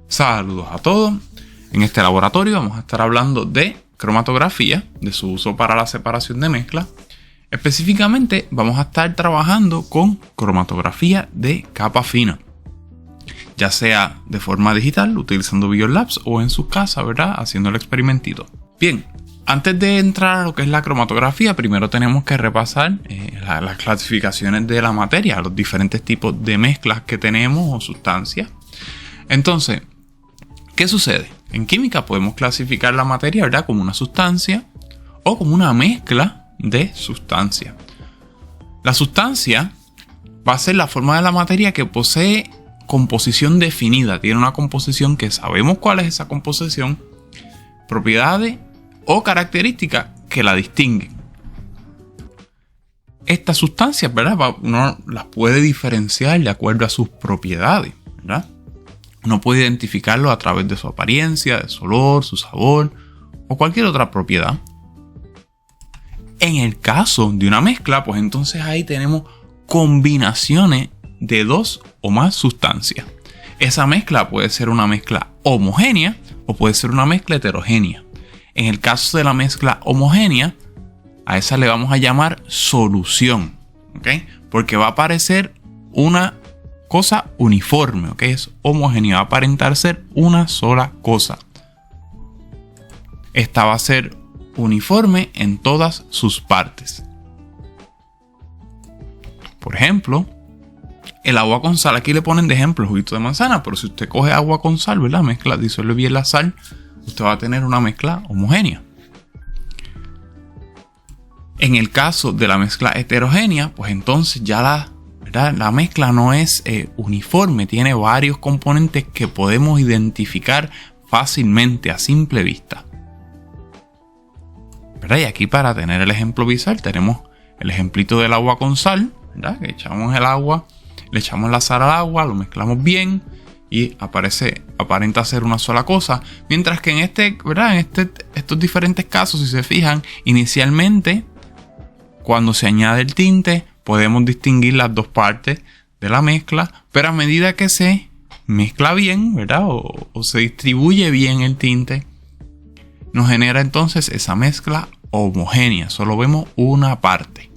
Saludos a todos. En este laboratorio vamos a estar hablando de cromatografía, de su uso para la separación de mezclas. Específicamente vamos a estar trabajando con cromatografía de capa fina, ya sea de forma digital, utilizando Biolabs, o en su casa, ¿verdad? Haciendo el experimentito. Bien, antes de entrar a lo que es la cromatografía, primero tenemos que repasar las clasificaciones de la materia, los diferentes tipos de mezclas que tenemos o sustancias. Entonces, ¿qué sucede? En química podemos clasificar la materia, ¿verdad?, como una sustancia o como una mezcla de sustancias. La sustancia va a ser la forma de la materia que posee composición definida, tiene una composición que sabemos cuál es esa composición, propiedades o características que la distinguen. Estas sustancias, ¿verdad?, uno las puede diferenciar de acuerdo a sus propiedades, ¿verdad? Uno puede identificarlo a través de su apariencia, de su olor, su sabor o cualquier otra propiedad. En el caso de una mezcla, pues entonces ahí tenemos combinaciones de dos o más sustancias. Esa mezcla puede ser una mezcla homogénea o puede ser una mezcla heterogénea. En el caso de la mezcla homogénea, a esa le vamos a llamar solución, ¿ok? Porque va a aparecer una cosa uniforme, ¿ok? Es homogénea, va a aparentar ser una sola cosa. Esta va a ser uniforme en todas sus partes. Por ejemplo, el agua con sal, aquí le ponen de ejemplo el juguito de manzana, pero si usted coge agua con sal, ¿verdad?, mezcla, disuelve bien la sal, usted va a tener una mezcla homogénea. En el caso de la mezcla heterogénea, pues entonces ya la mezcla no es uniforme, tiene varios componentes que podemos identificar fácilmente a simple vista, ¿verdad? Y aquí, para tener el ejemplo visual, tenemos el ejemplito del agua con sal, ¿verdad? Que echamos el agua, le echamos la sal al agua, lo mezclamos bien y aparenta ser una sola cosa. Mientras que en estos diferentes casos, si se fijan, inicialmente, cuando se añade el tinte, podemos distinguir las dos partes de la mezcla, pero a medida que se mezcla bien, ¿verdad?, o se distribuye bien el tinte, nos genera entonces esa mezcla homogénea. Solo vemos una parte.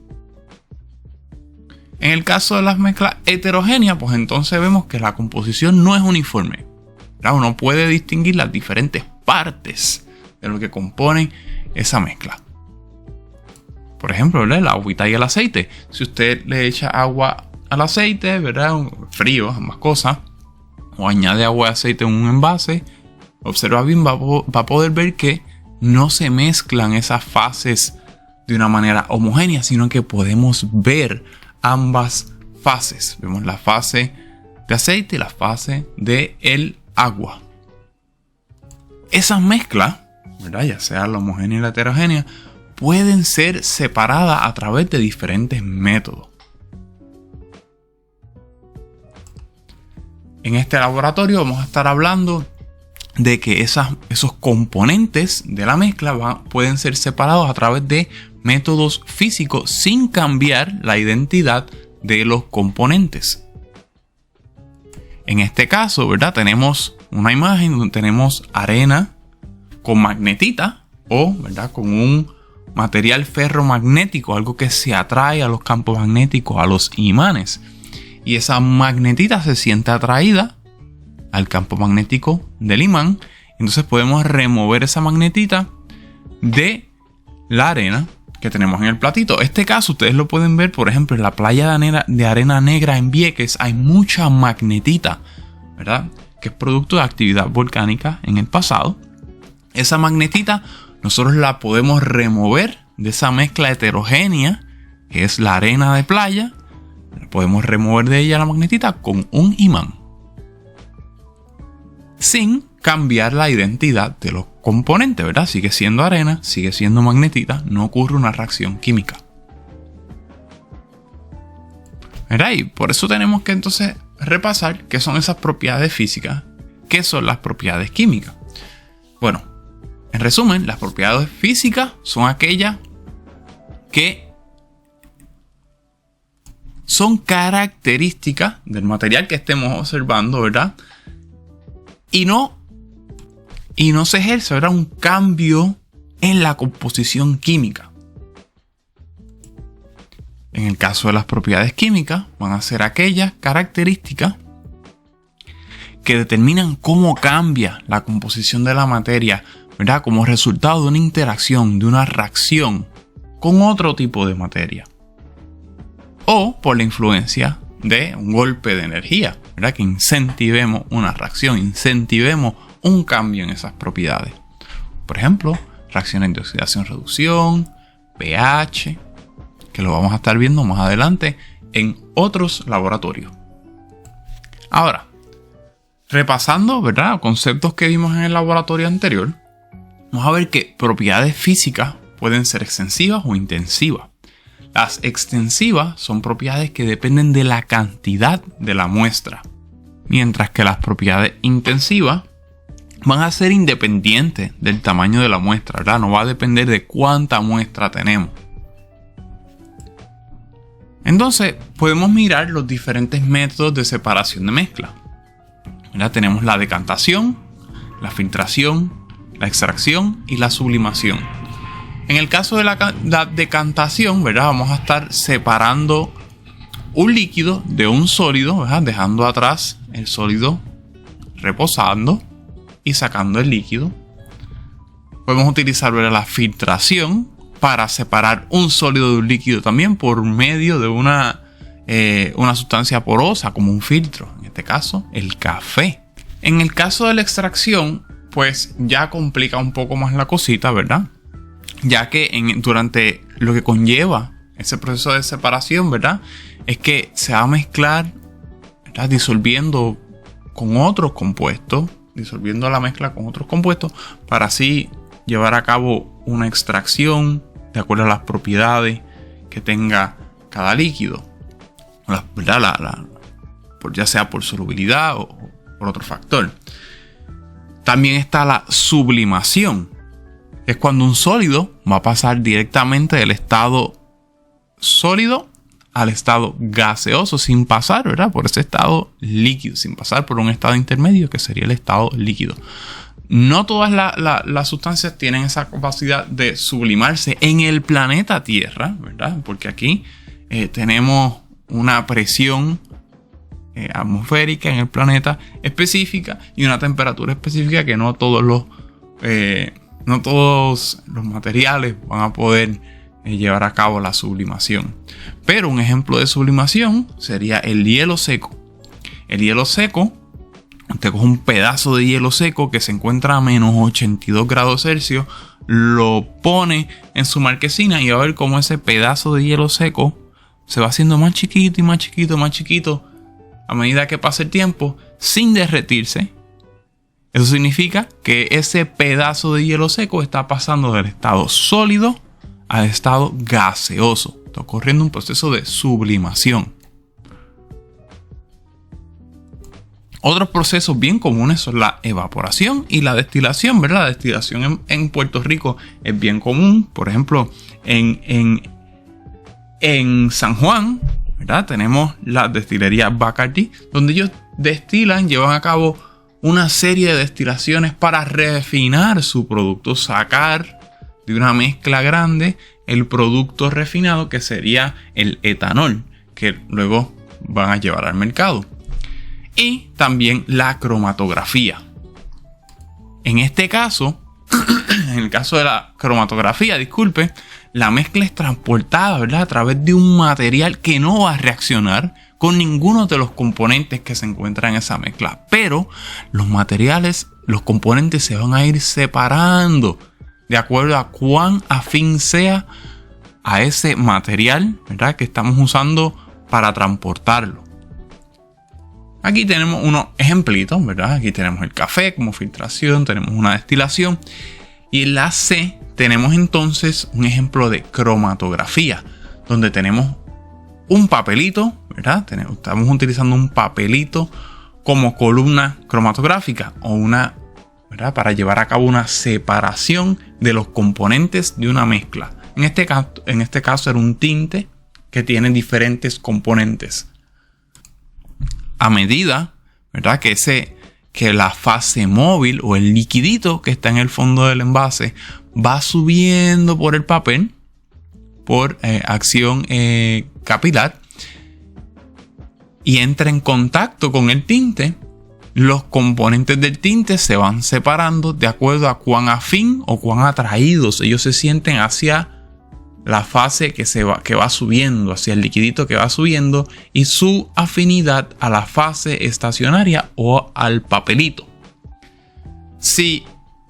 En el caso de las mezclas heterogéneas, pues entonces vemos que la composición no es uniforme, ¿verdad? Uno puede distinguir las diferentes partes de lo que componen esa mezcla. Por ejemplo, ¿verdad?, el agüita y el aceite. Si usted le echa agua al aceite, ¿verdad?, frío, ambas cosas, o añade agua y aceite en un envase, observa bien, va a poder ver que no se mezclan esas fases de una manera homogénea, sino que podemos ver ambas fases. Vemos la fase de aceite y la fase del agua. Esas mezclas, ¿verdad?, ya sea la homogénea y la heterogénea, pueden ser separadas a través de diferentes métodos. En este laboratorio vamos a estar hablando de que esos componentes de la mezcla pueden ser separados a través de métodos físicos sin cambiar la identidad de los componentes. En este caso, ¿verdad?, tenemos una imagen donde tenemos arena con magnetita o, ¿verdad?, con un material ferromagnético, algo que se atrae a los campos magnéticos, a los imanes. Y esa magnetita se siente atraída al campo magnético del imán. Entonces podemos remover esa magnetita de la arena que tenemos en el platito. Este caso ustedes lo pueden ver, por ejemplo, en la playa de Arena Negra en Vieques hay mucha magnetita, ¿verdad?, que es producto de actividad volcánica en el pasado. Esa magnetita nosotros la podemos remover de esa mezcla heterogénea que es la arena de playa. Podemos remover de ella la magnetita con un imán, sin cambiar la identidad de los componentes, ¿verdad? Sigue siendo arena, sigue siendo magnetita, no ocurre una reacción química, ¿verdad? Y por eso tenemos que entonces repasar qué son esas propiedades físicas, qué son las propiedades químicas. Bueno, en resumen, las propiedades físicas son aquellas que son características del material que estemos observando, ¿verdad?, y no se ejerce, ¿verdad?, un cambio en la composición química. En el caso de las propiedades químicas, van a ser aquellas características que determinan cómo cambia la composición de la materia, ¿verdad?, como resultado de una interacción, de una reacción con otro tipo de materia. O por la influencia de un golpe de energía, ¿verdad?, que incentivemos una reacción, incentivemos un cambio en esas propiedades. Por ejemplo, reacciones de oxidación-reducción, pH, que lo vamos a estar viendo más adelante en otros laboratorios. Ahora, repasando, ¿verdad?, conceptos que vimos en el laboratorio anterior, vamos a ver que propiedades físicas pueden ser extensivas o intensivas. Las extensivas son propiedades que dependen de la cantidad de la muestra, mientras que las propiedades intensivas van a ser independientes del tamaño de la muestra, ¿verdad? No va a depender de cuánta muestra tenemos. Entonces, podemos mirar los diferentes métodos de separación de mezcla. ¿Verdad? Tenemos la decantación, la filtración, la extracción y la sublimación. En el caso de la decantación, ¿verdad?, vamos a estar separando un líquido de un sólido, ¿verdad?, dejando atrás el sólido reposando y sacando el líquido. Podemos utilizar, ¿verdad?, la filtración para separar un sólido de un líquido también por medio de una sustancia porosa como un filtro, en este caso el café. En el caso de la extracción, pues ya complica un poco más la cosita, ¿verdad?, ya que durante lo que conlleva ese proceso de separación, ¿verdad?, es que se va a mezclar, ¿verdad?, disolviendo con otros compuestos, disolviendo la mezcla con otros compuestos para así llevar a cabo una extracción de acuerdo a las propiedades que tenga cada líquido, ¿verdad?, ya sea por solubilidad o por otro factor. También está la sublimación. Es cuando un sólido va a pasar directamente del estado sólido al estado gaseoso sin pasar, ¿verdad?, por ese estado líquido, sin pasar por un estado intermedio que sería el estado líquido. No todas las sustancias tienen esa capacidad de sublimarse en el planeta Tierra, ¿verdad?, porque aquí tenemos una presión atmosférica en el planeta específica y una temperatura específica que no todos los materiales van a poder llevar a cabo la sublimación. Pero un ejemplo de sublimación sería el hielo seco. El hielo seco, usted coge un pedazo de hielo seco que se encuentra a menos 82 grados Celsius, lo pone en su marquesina y va a ver cómo ese pedazo de hielo seco se va haciendo más chiquito y más chiquito, más chiquito a medida que pasa el tiempo sin derretirse. Eso significa que ese pedazo de hielo seco está pasando del estado sólido al estado gaseoso. Está ocurriendo un proceso de sublimación. Otros procesos bien comunes son la evaporación y la destilación, ¿verdad? La destilación en Puerto Rico es bien común. Por ejemplo, en San Juan, ¿verdad?, tenemos la destilería Bacardi, donde ellos destilan, llevan a cabo una serie de destilaciones para refinar su producto, sacar de una mezcla grande el producto refinado que sería el etanol, que luego van a llevar al mercado. Y también la cromatografía. En este caso, en el caso de la cromatografía, la mezcla es transportada, ¿verdad?, a través de un material que no va a reaccionar con ninguno de los componentes que se encuentran en esa mezcla. Pero los componentes se van a ir separando de acuerdo a cuán afín sea a ese material, ¿verdad?, que estamos usando para transportarlo. Aquí tenemos unos ejemplitos, ¿verdad? Aquí tenemos el café como filtración, tenemos una destilación. Y en la C tenemos entonces un ejemplo de cromatografía, donde tenemos un papelito, ¿verdad? Estamos utilizando un papelito como columna cromatográfica o ¿verdad?, para llevar a cabo una separación de los componentes de una mezcla. En este caso era un tinte que tiene diferentes componentes. A medida, ¿verdad?, que que la fase móvil o el liquidito que está en el fondo del envase va subiendo por el papel por acción capilar y entra en contacto con el tinte. Los componentes del tinte se van separando de acuerdo a cuán afín o cuán atraídos ellos se sienten hacia la fase que va subiendo, hacia el liquidito que va subiendo, y su afinidad a la fase estacionaria o al papelito. Si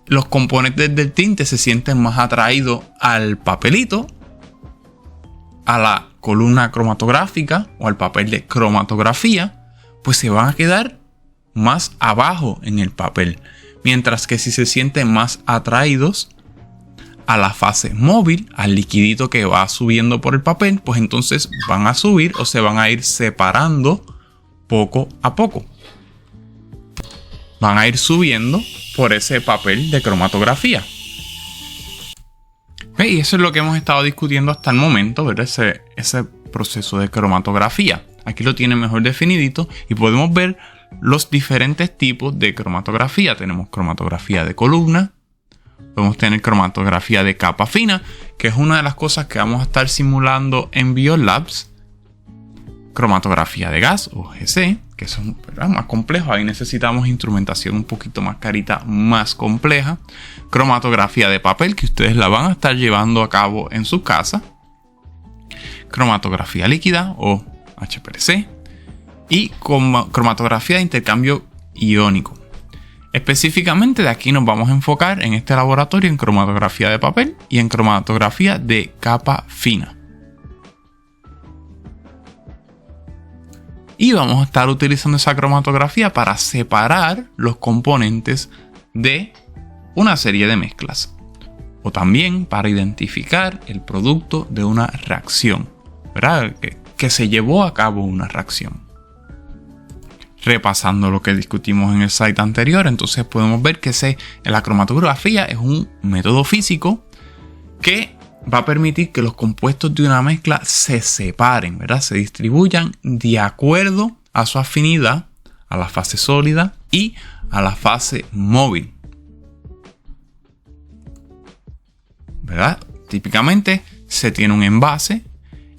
los componentes del tinte se sienten más atraídos al papelito, a la columna cromatográfica o al papel de cromatografía, pues se van a quedar más abajo en el papel. Mientras que si se sienten más atraídos a la fase móvil, al liquidito que va subiendo por el papel, pues entonces van a subir o se van a ir separando poco a poco. Van a ir subiendo por ese papel de cromatografía. Y eso es lo que hemos estado discutiendo hasta el momento, ¿verdad? Ese proceso de cromatografía. Aquí lo tiene mejor definidito y podemos ver los diferentes tipos de cromatografía. Tenemos cromatografía de columna. Podemos tener cromatografía de capa fina, que es una de las cosas que vamos a estar simulando en Biolabs. Cromatografía de gas o GC, que son, ¿verdad?, más complejos. Ahí necesitamos instrumentación un poquito más carita, más compleja. Cromatografía de papel, que ustedes la van a estar llevando a cabo en su casa. Cromatografía líquida o HPLC. Y cromatografía de intercambio iónico. Específicamente de aquí nos vamos a enfocar en este laboratorio en cromatografía de papel y en cromatografía de capa fina. Y vamos a estar utilizando esa cromatografía para separar los componentes de una serie de mezclas. O también para identificar el producto de una reacción, ¿verdad? Que se llevó a cabo una reacción. Repasando lo que discutimos en el slide anterior, entonces podemos ver que la cromatografía es un método físico que va a permitir que los compuestos de una mezcla se separen, ¿verdad? Se distribuyan de acuerdo a su afinidad a la fase sólida y a la fase móvil, ¿verdad? Típicamente se tiene un envase.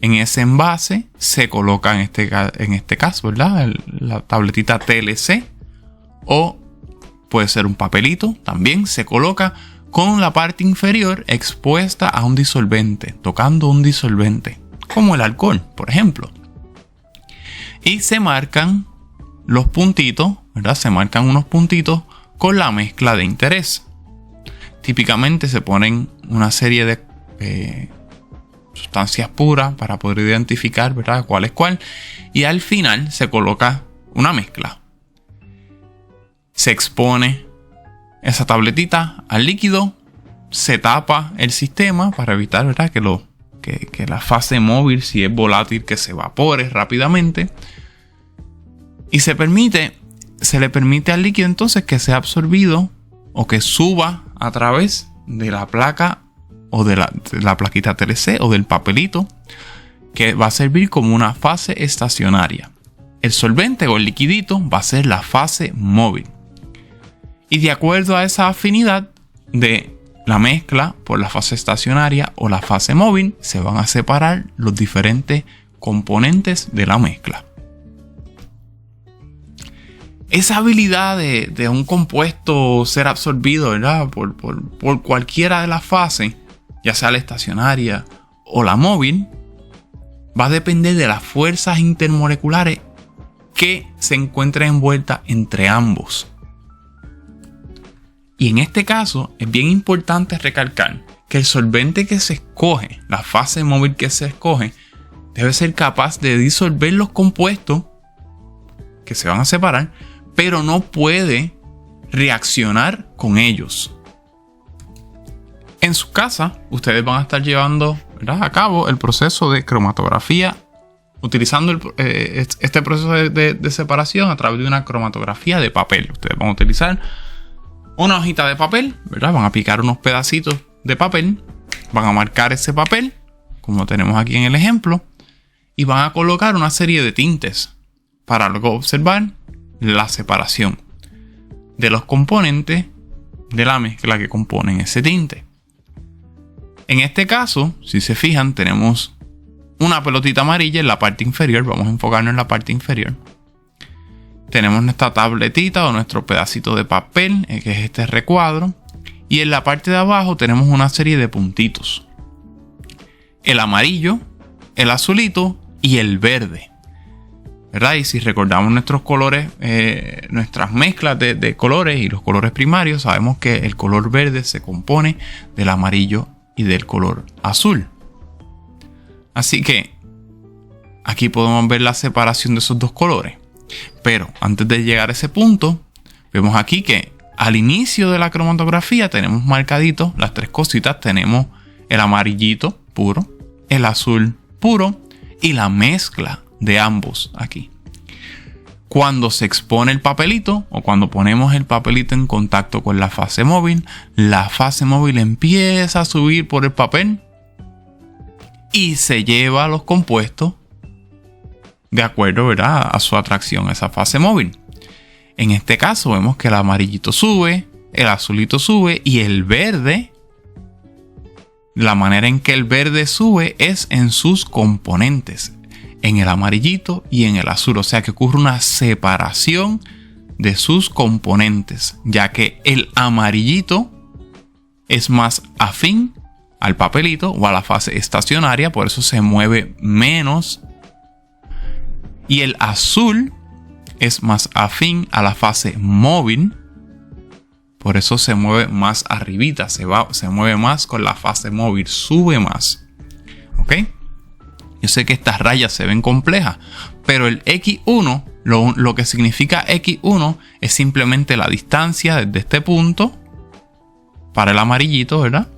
En ese envase se coloca en este caso, ¿verdad?, la tabletita TLC, o puede ser un papelito. También se coloca con la parte inferior expuesta a un disolvente, tocando un disolvente, como el alcohol, por ejemplo. Y se marcan los puntitos, ¿verdad? Se marcan unos puntitos con la mezcla de interés. Típicamente se ponen una serie de sustancias puras para poder identificar, ¿verdad?, cuál es cuál. Y al final se coloca una mezcla. Se expone esa tabletita al líquido. Se tapa el sistema para evitar, ¿verdad?, que la fase móvil, si es volátil, que se evapore rápidamente. Y se le permite al líquido entonces que sea absorbido o que suba a través de la placa o de la plaquita TLC o del papelito, que va a servir como una fase estacionaria. El solvente o el liquidito va a ser la fase móvil. Y de acuerdo a esa afinidad de la mezcla por la fase estacionaria o la fase móvil, se van a separar los diferentes componentes de la mezcla. Esa habilidad de un compuesto ser absorbido, ¿verdad?, por cualquiera de las fases, ya sea la estacionaria o la móvil, va a depender de las fuerzas intermoleculares que se encuentren envueltas entre ambos. Y en este caso es bien importante recalcar que el solvente que se escoge, la fase móvil que se escoge, debe ser capaz de disolver los compuestos que se van a separar, pero no puede reaccionar con ellos. En su casa, ustedes van a estar llevando, ¿verdad?, a cabo el proceso de cromatografía, utilizando este proceso de separación a través de una cromatografía de papel. Ustedes van a utilizar una hojita de papel, ¿verdad? Van a picar unos pedacitos de papel, van a marcar ese papel, como tenemos aquí en el ejemplo, y van a colocar una serie de tintes para luego observar la separación. de los componentes de la mezcla que componen ese tinte. En este caso, si se fijan, tenemos una pelotita amarilla en la parte inferior. Vamos a enfocarnos en la parte inferior. Tenemos nuestra tabletita o nuestro pedacito de papel, que es este recuadro. Y en la parte de abajo tenemos una serie de puntitos. El amarillo, el azulito y el verde, ¿verdad? Y si recordamos nuestros colores, nuestras mezclas de colores y los colores primarios, sabemos que el color verde se compone del amarillo y del color azul. Así que aquí podemos ver la separación de esos dos colores. Pero antes de llegar a ese punto, vemos aquí que al inicio de la cromatografía tenemos marcaditos las tres cositas. Tenemos el amarillito puro, el azul puro y la mezcla de ambos aquí. Cuando se expone el papelito o cuando ponemos el papelito en contacto con la fase móvil, la fase móvil empieza a subir por el papel y se lleva los compuestos de acuerdo, ¿verdad?, a su atracción a esa fase móvil. En este caso vemos que el amarillito sube, el azulito sube y el verde, la manera en que el verde sube es en sus componentes, en el amarillito y en el azul. O sea que ocurre una separación de sus componentes, ya que el amarillito es más afín al papelito o a la fase estacionaria, por eso se mueve menos. Y el azul es más afín a la fase móvil, por eso se mueve más arribita, se mueve más con la fase móvil, sube más. ¿Ok? Yo sé que estas rayas se ven complejas, pero el X1, lo que significa X1 es simplemente la distancia desde este punto para el amarillito, ¿verdad?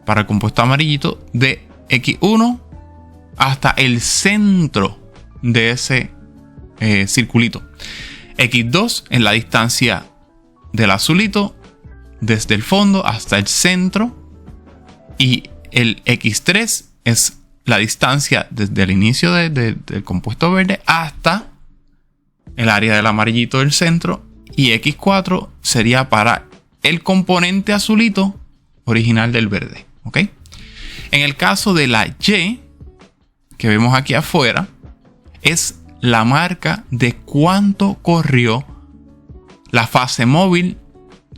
Para el compuesto amarillito, de X1 hasta el centro de ese circulito. X2 es la distancia del azulito desde el fondo hasta el centro. Y el X3 es la distancia desde el inicio del compuesto verde hasta el área del amarillito del centro. Y X4 sería para el componente azulito original del verde. ¿Ok? En el caso de la Y, que vemos aquí afuera, es la marca de cuánto corrió la fase móvil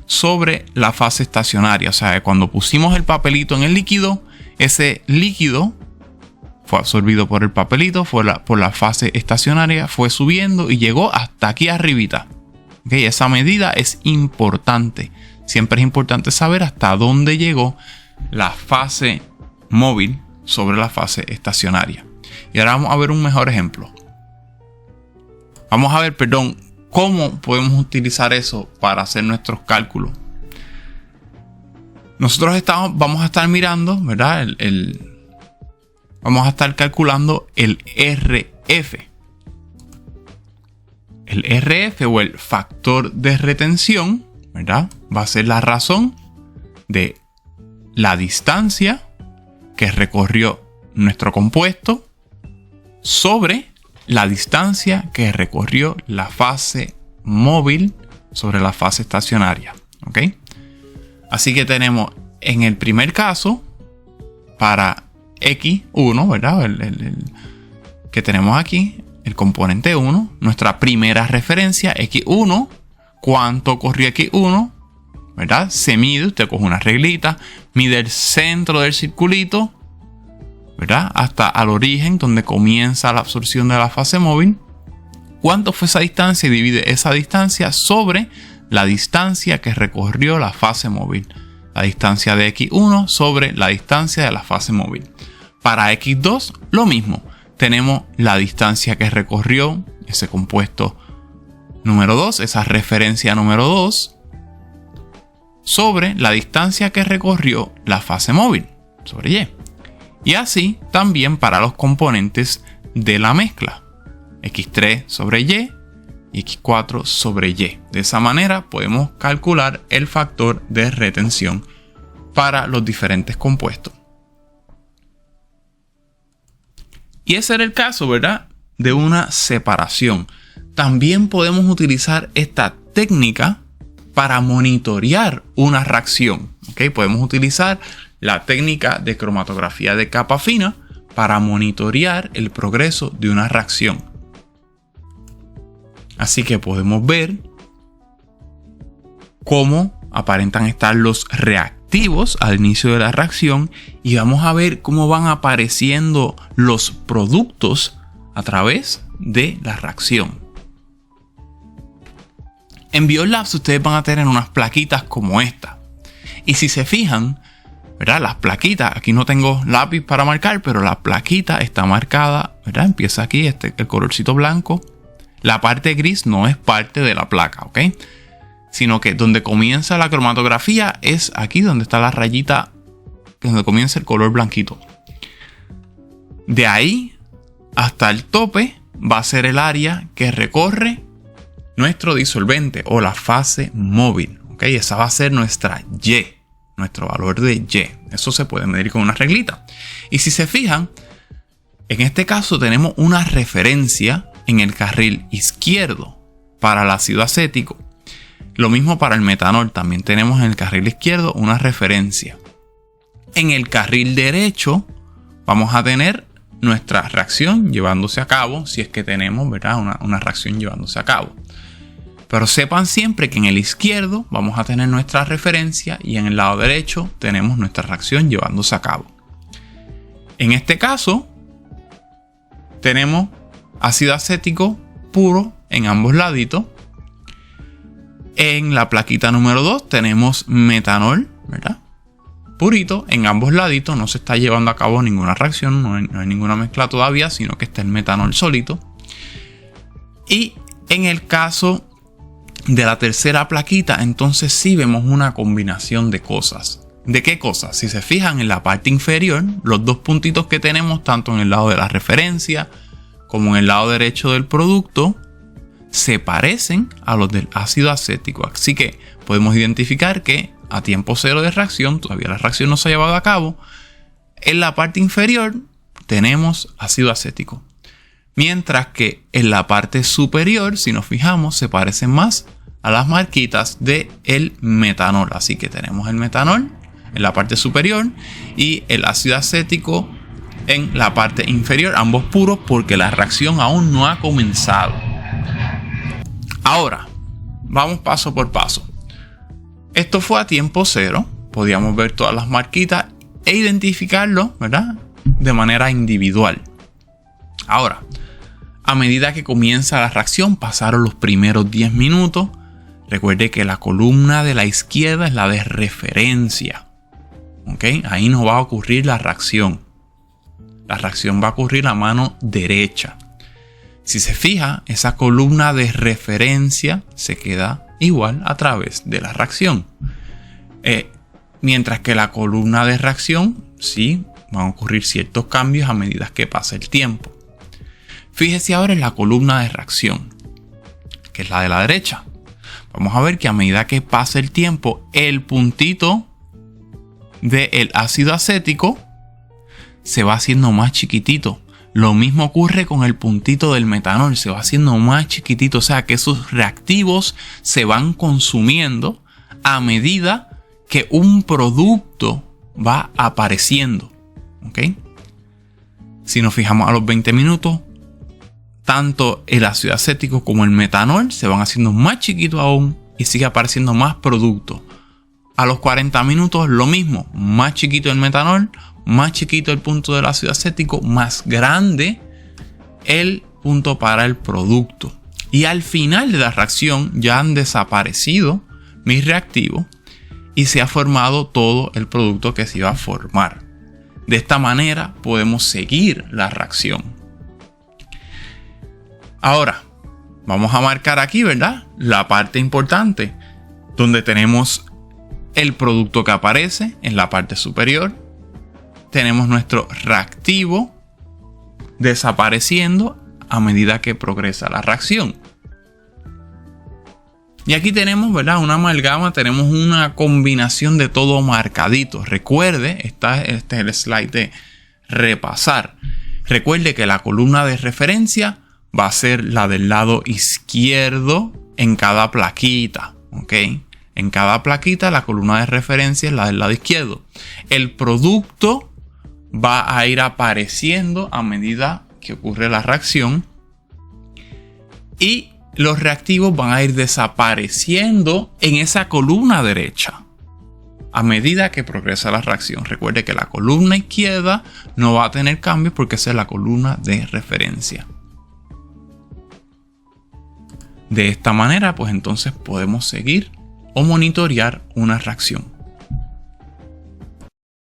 sobre la fase estacionaria. O sea, cuando pusimos el papelito en el líquido, ese líquido fue absorbido por el papelito, por la fase estacionaria, fue subiendo y llegó hasta aquí arribita. ¿Okay? Esa medida es importante. Siempre es importante saber hasta dónde llegó la fase móvil sobre la fase estacionaria. Y ahora vamos a ver un mejor ejemplo. Vamos a ver, cómo podemos utilizar eso para hacer nuestros cálculos. Nosotros vamos a estar mirando, ¿verdad? Vamos a estar calculando el RF. El RF o el factor de retención, ¿verdad? Va a ser la razón de la distancia que recorrió nuestro compuesto sobre la distancia que recorrió la fase móvil sobre la fase estacionaria. ¿Ok? Así que tenemos en el primer caso, para X1, ¿verdad? El que tenemos aquí, el componente 1, nuestra primera referencia, X1, ¿cuánto corrió X1? ¿Verdad? Se mide, usted coge una reglita, mide el centro del circulito, ¿verdad? Hasta al origen donde comienza la absorción de la fase móvil. ¿Cuánto fue esa distancia? Y divide esa distancia sobre la distancia que recorrió la fase móvil. La distancia de X1 sobre la distancia de la fase móvil. Para X2 lo mismo. Tenemos la distancia que recorrió ese compuesto número 2, esa referencia número 2, sobre la distancia que recorrió la fase móvil, sobre Y. Y así también para los componentes de la mezcla. X3 sobre Y y X4 sobre Y. De esa manera podemos calcular el factor de retención para los diferentes compuestos. Y ese era el caso, ¿verdad?, de una separación. También podemos utilizar esta técnica para monitorear una reacción. ¿Okay? Podemos utilizar la técnica de cromatografía de capa fina para monitorear el progreso de una reacción. Así que podemos ver cómo aparentan estar los reactivos al inicio de la reacción y vamos a ver cómo van apareciendo los productos a través de la reacción. En Biolabs ustedes van a tener unas plaquitas como esta. Y si se fijan, ¿verdad? Las plaquitas, aquí no tengo lápiz para marcar, pero la plaquita está marcada, ¿verdad? Empieza aquí el colorcito blanco. La parte gris no es parte de la placa, ¿ok? Sino que donde comienza la cromatografía es aquí donde está la rayita, donde comienza el color blanquito. De ahí hasta el tope va a ser el área que recorre nuestro disolvente o la fase móvil, ¿ok? Esa va a ser nuestra Y, nuestro valor de Y. Eso se puede medir con una reglita. Y si se fijan, en este caso tenemos una referencia en el carril izquierdo para el ácido acético. Lo mismo para el metanol, también tenemos en el carril izquierdo una referencia. En el carril derecho vamos a tener nuestra reacción llevándose a cabo, si es que tenemos, ¿verdad? una reacción llevándose a cabo. Pero sepan siempre que en el izquierdo vamos a tener nuestra referencia y en el lado derecho tenemos nuestra reacción llevándose a cabo. En este caso tenemos ácido acético puro en ambos laditos. En la plaquita número 2 tenemos metanol, ¿verdad? Purito en ambos laditos. No se está llevando a cabo ninguna reacción, no hay ninguna mezcla todavía, sino que está el metanol solito. Y en el caso de la tercera plaquita, entonces sí vemos una combinación de cosas. ¿De qué cosas? Si se fijan en la parte inferior, los dos puntitos que tenemos, tanto en el lado de la referencia como en el lado derecho del producto, se parecen a los del ácido acético. Así que podemos identificar que a tiempo cero de reacción, todavía la reacción no se ha llevado a cabo, en la parte inferior tenemos ácido acético. Mientras que en la parte superior, si nos fijamos, se parecen más a las marquitas del metanol. Así que tenemos el metanol en la parte superior y el ácido acético en la parte inferior, ambos puros porque la reacción aún no ha comenzado. Ahora, vamos paso por paso. Esto fue a tiempo cero. Podíamos ver todas las marquitas e identificarlo, ¿verdad? De manera individual. Ahora, a medida que comienza la reacción, pasaron los primeros 10 minutos. Recuerde que la columna de la izquierda es la de referencia. ¿Ok? Ahí no va a ocurrir la reacción. La reacción va a ocurrir a mano derecha. Si se fija, esa columna de referencia se queda igual a través de la reacción. Mientras que la columna de reacción, sí, van a ocurrir ciertos cambios a medida que pasa el tiempo. Fíjese ahora en la columna de reacción, que es la de la derecha. Vamos a ver que a medida que pasa el tiempo, el puntito del ácido acético se va haciendo más chiquitito. Lo mismo ocurre con el puntito del metanol, se va haciendo más chiquitito. O sea que esos reactivos se van consumiendo a medida que un producto va apareciendo. ¿Ok? Si nos fijamos a los 20 minutos, tanto el ácido acético como el metanol se van haciendo más chiquitos aún y sigue apareciendo más producto. A los 40 minutos lo mismo, más chiquito el metanol, más chiquito el punto del ácido acético, más grande el punto para el producto. Y al final de la reacción ya han desaparecido mis reactivos y se ha formado todo el producto que se iba a formar. De esta manera podemos seguir la reacción. Ahora, vamos a marcar aquí, ¿verdad? La parte importante, donde tenemos el producto que aparece en la parte superior. Tenemos nuestro reactivo desapareciendo a medida que progresa la reacción. Y aquí tenemos, ¿verdad? Una amalgama, tenemos una combinación de todo marcadito. Recuerde, este es el slide de repasar. Recuerde que la columna de referencia va a ser la del lado izquierdo en cada plaquita, ¿ok? En cada plaquita, la columna de referencia es la del lado izquierdo. El producto va a ir apareciendo a medida que ocurre la reacción y los reactivos van a ir desapareciendo en esa columna derecha a medida que progresa la reacción. Recuerde que la columna izquierda no va a tener cambios porque esa es la columna de referencia. De esta manera, pues entonces podemos seguir o monitorear una reacción.